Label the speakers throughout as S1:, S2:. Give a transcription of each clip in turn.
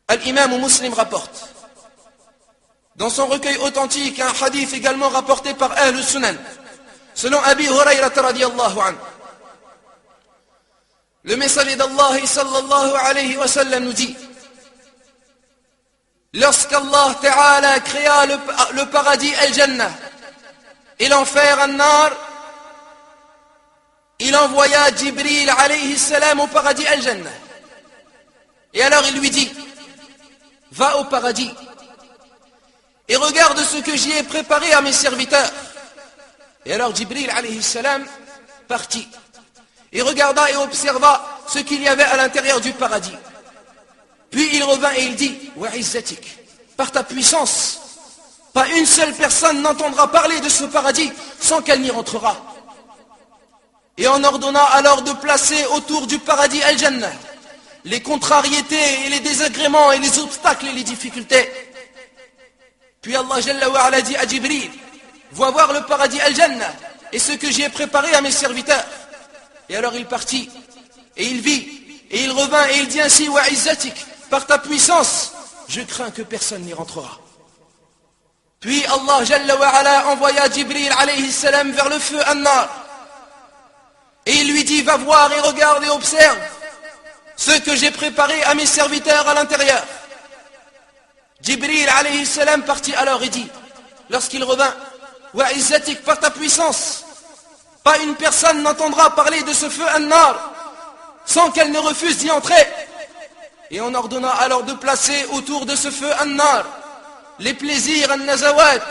S1: Al-Imam Muslim rapporte, dans son recueil authentique, un hadith également rapporté par Ahl Sunan, selon Abi Hurayrah radiyallahu anhu. Le messager d'Allah sallallahu alayhi wa sallam nous dit, lorsqu'Allah Ta'ala créa le paradis Al-Jannah et l'enfer An-Nar, il envoya Jibril alayhi salam au paradis Al-Jannah. Et alors il lui dit, va au paradis et regarde ce que j'y ai préparé à mes serviteurs. Et alors Jibril alayhi salam partit et regarda et observa ce qu'il y avait à l'intérieur du paradis. Puis il revint et il dit, wa izzatik, par ta puissance, pas une seule personne n'entendra parler de ce paradis sans qu'elle n'y rentrera. Et on ordonna alors de placer autour du paradis Al-Jannah les contrariétés et les désagréments et les obstacles et les difficultés. Puis Allah Jalla wa Ala dit à Jibril, vois voir le paradis Al-Jannah et ce que j'y ai préparé à mes serviteurs. Et alors il partit et il vit et il revint et il dit ainsi, wa izzatik, par ta puissance, je crains que personne n'y rentrera. Puis Allah Jalla wa Ala envoya Jibril alayhi salam vers le feu An-Nar. Et il lui dit, va voir et regarde et observe ce que j'ai préparé à mes serviteurs à l'intérieur. Jibril alayhi salam partit alors et dit, lorsqu'il revint, wa izzatik, par ta puissance, pas une personne n'entendra parler de ce feu An-Nar sans qu'elle ne refuse d'y entrer. Et on ordonna alors de placer autour de ce feu An-Nar les plaisirs An-Nazawat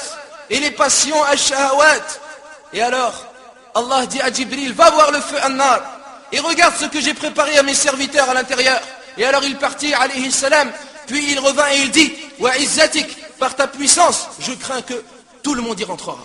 S1: et les passions Al-Shahawat. Et alors Allah dit à Jibril, va voir le feu An-Nar et regarde ce que j'ai préparé à mes serviteurs à l'intérieur. Et alors il partit alayhi salam, puis il revint et il dit, wa izzatik, par ta puissance, je crains que tout le monde y rentrera.